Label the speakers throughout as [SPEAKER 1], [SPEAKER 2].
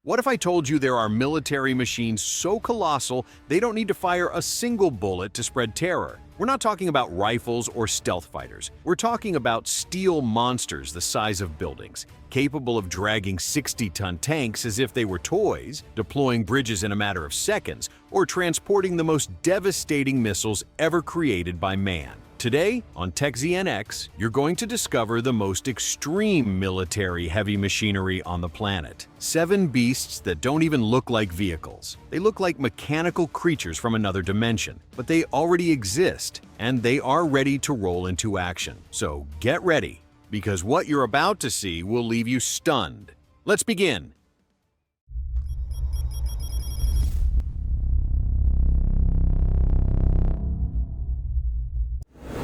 [SPEAKER 1] What if I told you there are military machines so colossal they don't need to fire a single bullet to spread terror? We're not talking about rifles or stealth fighters. We're talking about steel monsters the size of buildings, capable of dragging 60-ton tanks as if they were toys, deploying bridges in a matter of seconds, or transporting the most devastating missiles ever created by man. Today, on TechZNX, you're going to discover the most extreme military heavy machinery on the planet. 7 beasts that don't even look like vehicles. They look like mechanical creatures from another dimension, but they already exist, and they are ready to roll into action. So get ready, because what you're about to see will leave you stunned. Let's begin.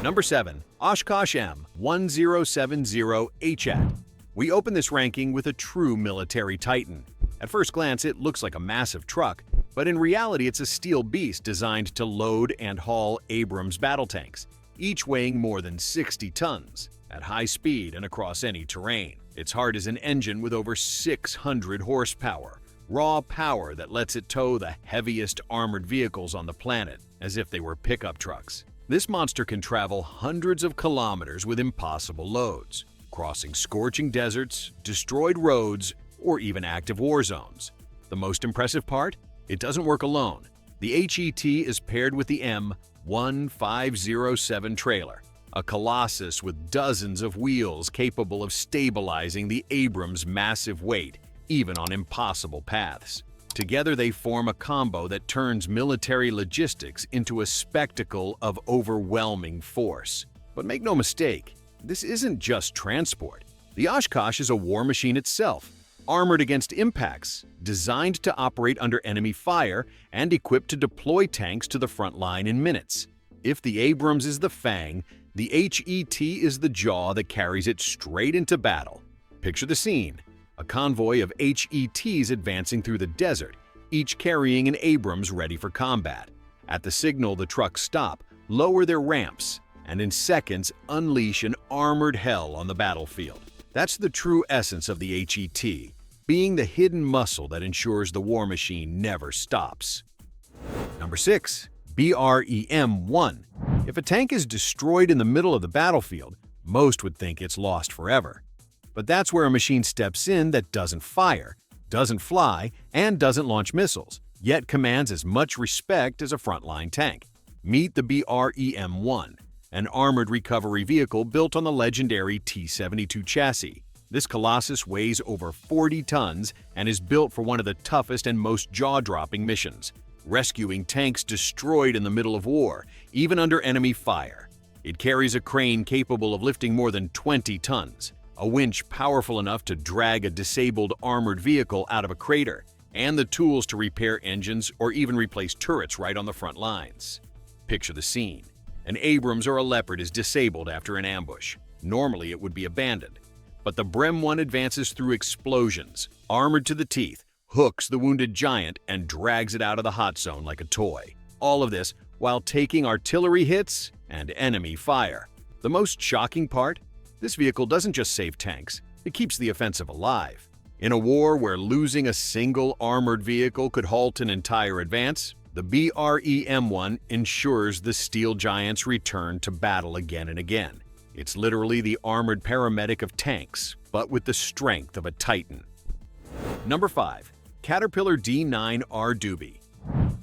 [SPEAKER 1] Number 7. Oshkosh M1070 HAT. We open this ranking with a true military titan. At first glance, it looks like a massive truck, but in reality it's a steel beast designed to load and haul Abrams battle tanks, each weighing more than 60 tons, at high speed and across any terrain. Its heart is an engine with over 600 horsepower, raw power that lets it tow the heaviest armored vehicles on the planet, as if they were pickup trucks. This monster can travel hundreds of kilometers with impossible loads, crossing scorching deserts, destroyed roads, or even active war zones. The most impressive part? It doesn't work alone. The HET is paired with the M1507 trailer, a colossus with dozens of wheels capable of stabilizing the Abrams' massive weight, even on impossible paths. Together they form a combo that turns military logistics into a spectacle of overwhelming force. But make no mistake, this isn't just transport. The Oshkosh is a war machine itself, armored against impacts, designed to operate under enemy fire, and equipped to deploy tanks to the front line in minutes. If the Abrams is the fang, the HET is the jaw that carries it straight into battle. Picture the scene. A convoy of HETs advancing through the desert, each carrying an Abrams ready for combat. At the signal the trucks stop, lower their ramps, and in seconds unleash an armored hell on the battlefield. That's the true essence of the HET, being the hidden muscle that ensures the war machine never stops. Number 6. BREM-1. If a tank is destroyed in the middle of the battlefield, most would think it's lost forever. But that's where a machine steps in that doesn't fire, doesn't fly, and doesn't launch missiles, yet commands as much respect as a frontline tank. Meet the BREM-1, an armored recovery vehicle built on the legendary T-72 chassis. This colossus weighs over 40 tons and is built for one of the toughest and most jaw-dropping missions, rescuing tanks destroyed in the middle of war, even under enemy fire. It carries a crane capable of lifting more than 20 tons, a winch powerful enough to drag a disabled armored vehicle out of a crater, and the tools to repair engines or even replace turrets right on the front lines. Picture the scene. An Abrams or a Leopard is disabled after an ambush. Normally it would be abandoned. But the BREM-1 advances through explosions, armored to the teeth, hooks the wounded giant, and drags it out of the hot zone like a toy. All of this while taking artillery hits and enemy fire. The most shocking part? This vehicle doesn't just save tanks, it keeps the offensive alive. In a war where losing a single armored vehicle could halt an entire advance, the BREM-1 ensures the steel giants return to battle again and again. It's literally the armored paramedic of tanks, but with the strength of a titan. Number 5. Caterpillar D9R Doobi.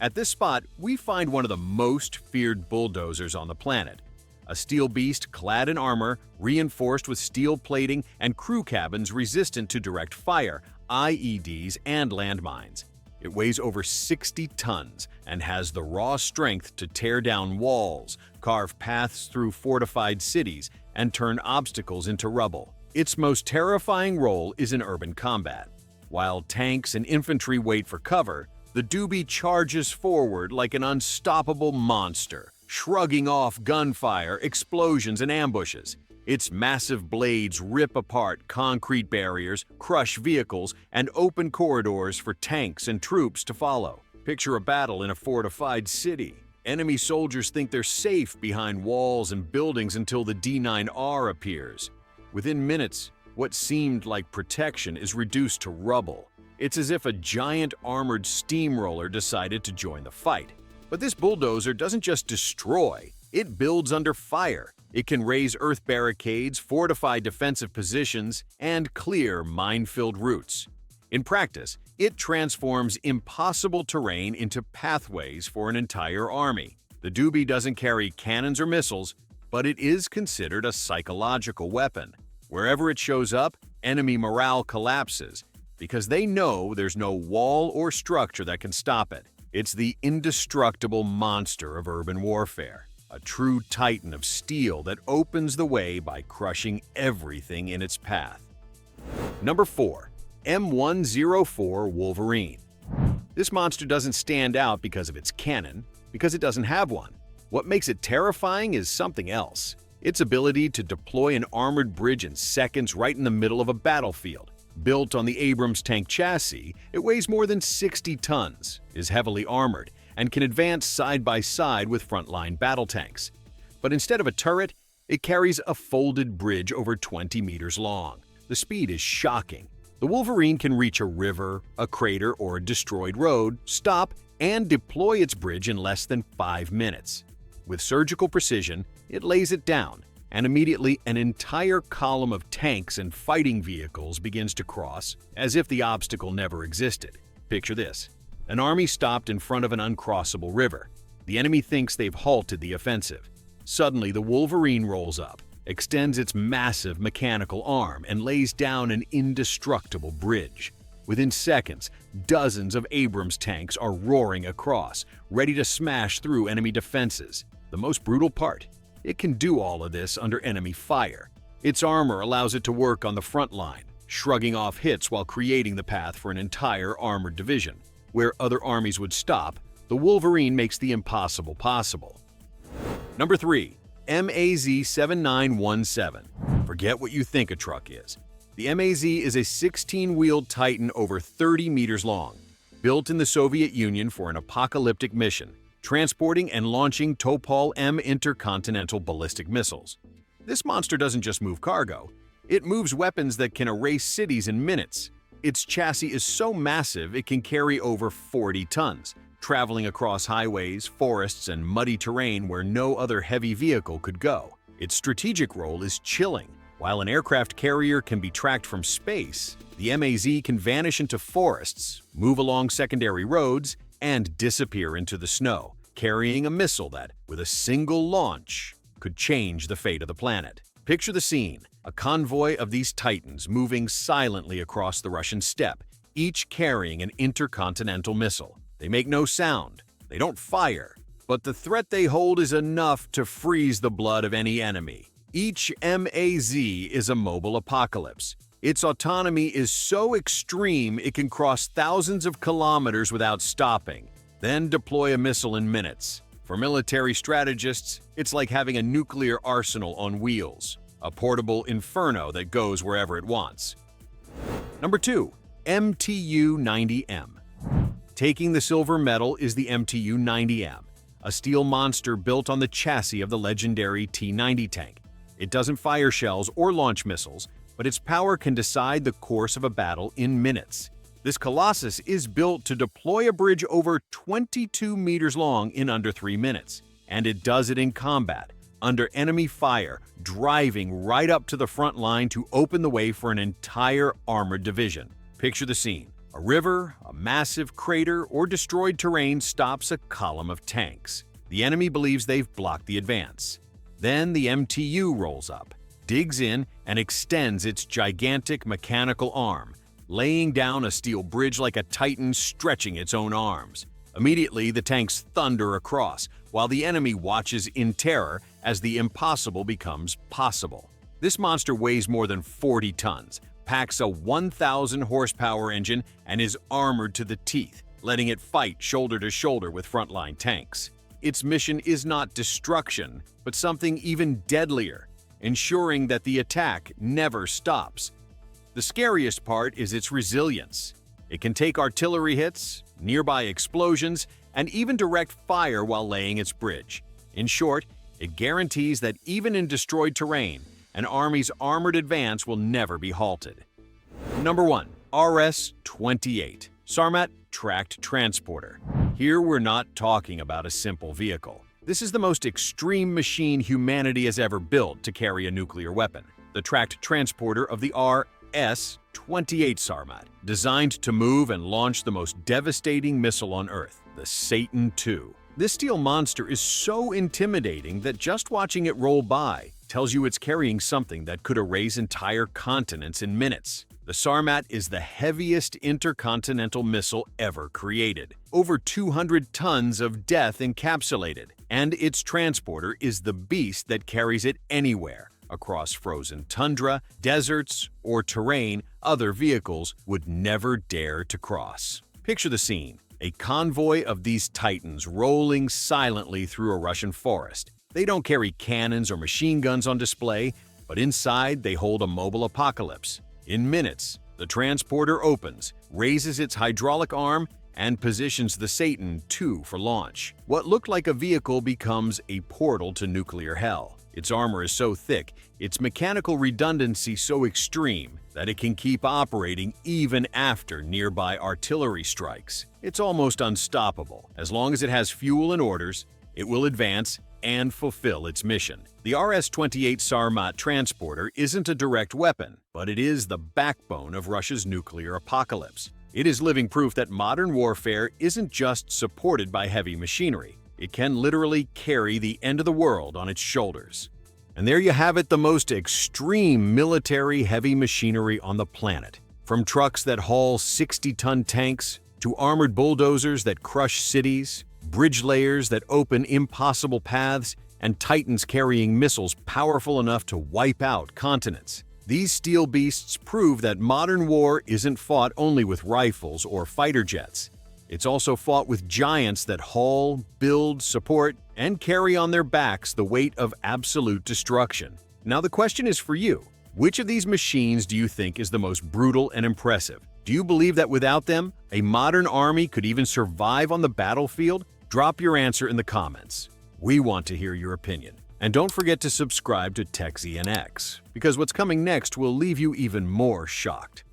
[SPEAKER 1] At this spot, we find one of the most feared bulldozers on the planet. A steel beast clad in armor, reinforced with steel plating and crew cabins resistant to direct fire, IEDs, and landmines. It weighs over 60 tons and has the raw strength to tear down walls, carve paths through fortified cities, and turn obstacles into rubble. Its most terrifying role is in urban combat. While tanks and infantry wait for cover, the Doobi charges forward like an unstoppable monster, shrugging off gunfire, explosions, and ambushes. Its massive blades rip apart concrete barriers, crush vehicles, and open corridors for tanks and troops to follow. Picture a battle in a fortified city. Enemy soldiers think they're safe behind walls and buildings until the D9R appears. Within minutes, what seemed like protection is reduced to rubble. It's as if a giant armored steamroller decided to join the fight. But this bulldozer doesn't just destroy, it builds under fire. It can raise earth barricades, fortify defensive positions, and clear mine-filled routes. In practice, it transforms impossible terrain into pathways for an entire army. The Doobi doesn't carry cannons or missiles, but it is considered a psychological weapon. Wherever it shows up, enemy morale collapses because they know there's no wall or structure that can stop it. It's the indestructible monster of urban warfare, a true titan of steel that opens the way by crushing everything in its path. Number 4. M104 Wolverine. This monster doesn't stand out because of its cannon, because it doesn't have one. What makes it terrifying is something else. Its ability to deploy an armored bridge in seconds right in the middle of a battlefield. Built on the Abrams tank chassis, it weighs more than 60 tons, is heavily armored, and can advance side by side with frontline battle tanks. But instead of a turret, it carries a folded bridge over 20 meters long. The speed is shocking. The Wolverine can reach a river, a crater, or a destroyed road, stop, and deploy its bridge in less than 5 minutes. With surgical precision, it lays it down, and immediately an entire column of tanks and fighting vehicles begins to cross, as if the obstacle never existed. Picture this. An army stopped in front of an uncrossable river. The enemy thinks they've halted the offensive. Suddenly, the Wolverine rolls up, extends its massive mechanical arm, and lays down an indestructible bridge. Within seconds, dozens of Abrams tanks are roaring across, ready to smash through enemy defenses. The most brutal part? It can do all of this under enemy fire. Its armor allows it to work on the front line, shrugging off hits while creating the path for an entire armored division. Where other armies would stop, the Wolverine makes the impossible possible. Number 3. MAZ7917. Forget what you think a truck is. The MAZ is a 16-wheeled Titan over 30 meters long, built in the Soviet Union for an apocalyptic mission, transporting and launching Topol M intercontinental ballistic missiles. This monster doesn't just move cargo, it moves weapons that can erase cities in minutes. Its chassis is so massive it can carry over 40 tons, traveling across highways, forests, and muddy terrain where no other heavy vehicle could go. Its strategic role is chilling. While an aircraft carrier can be tracked from space, the MAZ can vanish into forests, move along secondary roads, and disappear into the snow, carrying a missile that, with a single launch, could change the fate of the planet. Picture the scene, a convoy of these titans moving silently across the Russian steppe, each carrying an intercontinental missile. They make no sound, they don't fire, but the threat they hold is enough to freeze the blood of any enemy. Each MAZ is a mobile apocalypse. Its autonomy is so extreme it can cross thousands of kilometers without stopping, then deploy a missile in minutes. For military strategists, it's like having a nuclear arsenal on wheels, a portable inferno that goes wherever it wants. Number 2. MTU-90M. Taking the silver medal is the MTU-90M, a steel monster built on the chassis of the legendary T-90 tank. It doesn't fire shells or launch missiles, but its power can decide the course of a battle in minutes. This colossus is built to deploy a bridge over 22 meters long in under 3 minutes, and it does it in combat, under enemy fire, driving right up to the front line to open the way for an entire armored division. Picture the scene. A river, a massive crater, or destroyed terrain stops a column of tanks. The enemy believes they've blocked the advance. Then the MTU rolls up, digs in, and extends its gigantic mechanical arm, laying down a steel bridge like a titan stretching its own arms. Immediately, the tanks thunder across, while the enemy watches in terror as the impossible becomes possible. This monster weighs more than 40 tons, packs a 1,000 horsepower engine, and is armored to the teeth, letting it fight shoulder to shoulder with frontline tanks. Its mission is not destruction, but something even deadlier, ensuring that the attack never stops. The scariest part is its resilience. It can take artillery hits, nearby explosions, and even direct fire while laying its bridge. In short, it guarantees that even in destroyed terrain, an army's armored advance will never be halted. Number 1. RS28 Sarmat Tracked Transporter. Here we're not talking about a simple vehicle. This is the most extreme machine humanity has ever built to carry a nuclear weapon. The tracked transporter of the RS28 Sarmat, designed to move and launch the most devastating missile on Earth, the Satan II. This steel monster is so intimidating that just watching it roll by tells you it's carrying something that could erase entire continents in minutes. The Sarmat is the heaviest intercontinental missile ever created, over 200 tons of death encapsulated, and its transporter is the beast that carries it anywhere. Across frozen tundra, deserts, or terrain other vehicles would never dare to cross. Picture the scene: a convoy of these titans rolling silently through a Russian forest. They don't carry cannons or machine guns on display, but inside they hold a mobile apocalypse. In minutes, the transporter opens, raises its hydraulic arm, and positions the Satan II for launch. What looked like a vehicle becomes a portal to nuclear hell. Its armor is so thick, its mechanical redundancy so extreme, that it can keep operating even after nearby artillery strikes. It's almost unstoppable. As long as it has fuel and orders, it will advance and fulfill its mission. The RS-28 Sarmat transporter isn't a direct weapon, but it is the backbone of Russia's nuclear apocalypse. It is living proof that modern warfare isn't just supported by heavy machinery. It can literally carry the end of the world on its shoulders. And there you have it, the most extreme military heavy machinery on the planet. From trucks that haul 60-ton tanks, to armored bulldozers that crush cities, bridge layers that open impossible paths, and titans carrying missiles powerful enough to wipe out continents. These steel beasts prove that modern war isn't fought only with rifles or fighter jets. It's also fought with giants that haul, build, support, and carry on their backs the weight of absolute destruction. Now the question is for you. Which of these machines do you think is the most brutal and impressive? Do you believe that without them, a modern army could even survive on the battlefield? Drop your answer in the comments. We want to hear your opinion. And don't forget to subscribe to TechZNX, because what's coming next will leave you even more shocked.